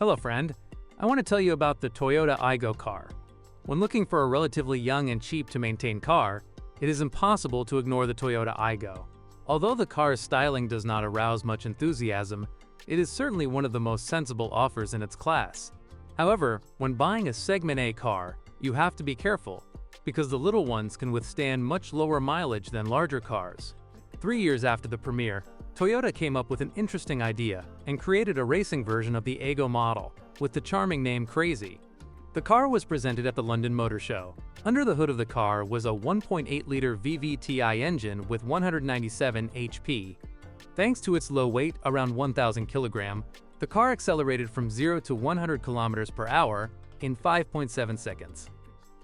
Hello friend, I want to tell you about the Toyota Aygo car. When looking for a relatively young and cheap to maintain car, it is impossible to ignore the Toyota Aygo. Although the car's styling does not arouse much enthusiasm, it is certainly one of the most sensible offers in its class. However, when buying a Segment A car, you have to be careful, because the little ones can withstand much lower mileage than larger cars. 3 years after the premiere, Toyota came up with an interesting idea and created a racing version of the Aygo model, with the charming name Crazy. The car was presented at the London Motor Show. Under the hood of the car was a 1.8-liter VVTi engine with 197 HP. Thanks to its low weight, around 1,000 kg, the car accelerated from 0 to 100 km per hour in 5.7 seconds.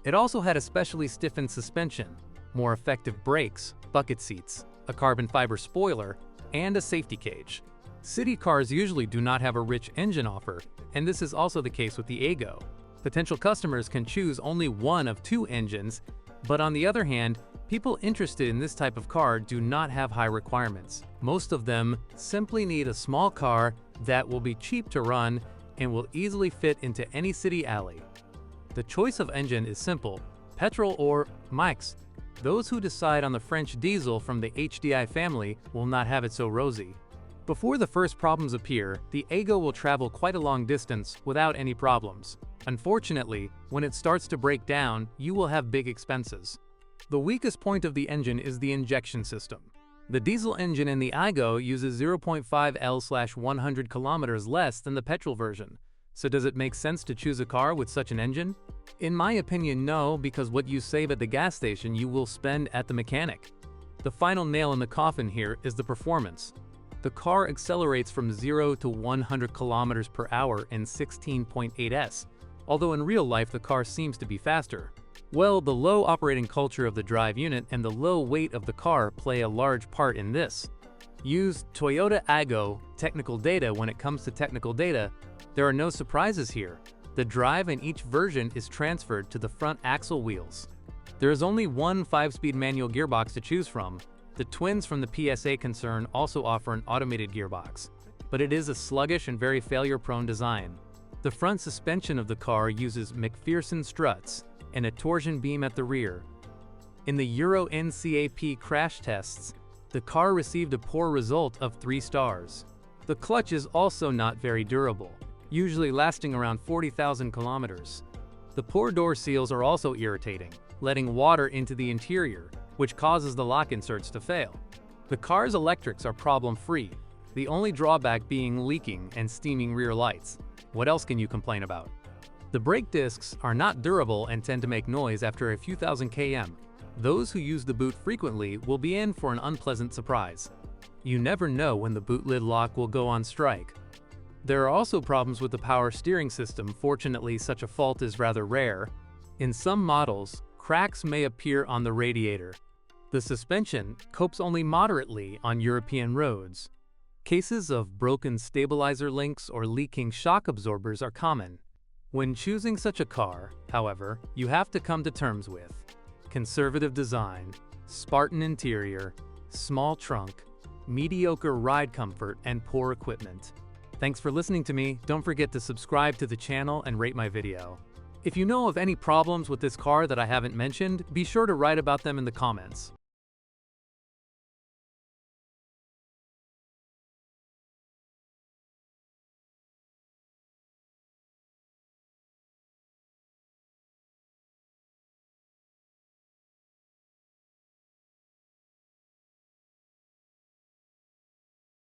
It also had a specially stiffened suspension, more effective brakes, bucket seats, a carbon fiber spoiler, and a safety cage. City cars usually do not have a rich engine offer, and this is also the case with the Aygo. Potential customers can choose only one of 2 engines, but on the other hand, people interested in this type of car do not have high requirements. Most of them simply need a small car that will be cheap to run and will easily fit into any city alley. The choice of engine is simple: petrol or mix. Those who decide on the French diesel from the HDI family will not have it so rosy. Before the first problems appear, the Aygo will travel quite a long distance without any problems. Unfortunately, when it starts to break down, you will have big expenses. The weakest point of the engine is the injection system. The diesel engine in the Aygo uses 0.5 L/100 km less than the petrol version. So does it make sense to choose a car with such an engine? In my opinion, no, because what you save at the gas station you will spend at the mechanic. The final nail in the coffin here is the performance. The car accelerates from 0 to 100 km per hour in 16.8 s, although in real life the car seems to be faster. Well, the low operating culture of the drive unit and the low weight of the car play a large part in this. Use Toyota Aygo technical data when it comes to technical data. There are no surprises here. The drive in each version is transferred to the front axle wheels. There is only one 5-speed manual gearbox to choose from. The twins from the PSA concern also offer an automated gearbox, but it is a sluggish and very failure-prone design. The front suspension of the car uses McPherson struts and a torsion beam at the rear. In the Euro NCAP crash tests, the car received a poor result of 3 stars. The clutch is also not very durable, usually lasting around 40,000 kilometers. The poor door seals are also irritating, letting water into the interior, which causes the lock inserts to fail. The car's electrics are problem-free, the only drawback being leaking and steaming rear lights. What else can you complain about? The brake discs are not durable and tend to make noise after a few thousand km. Those who use the boot frequently will be in for an unpleasant surprise. You never know when the boot lid lock will go on strike. There are also problems with the power steering system. Fortunately, such a fault is rather rare. In some models, cracks may appear on the radiator. The suspension copes only moderately on European roads. Cases of broken stabilizer links or leaking shock absorbers are common. When choosing such a car, however, you have to come to terms with conservative design, Spartan interior, small trunk, mediocre ride comfort, and poor equipment. Thanks for listening to me. Don't forget to subscribe to the channel and rate my video. If you know of any problems with this car that I haven't mentioned, be sure to write about them in the comments.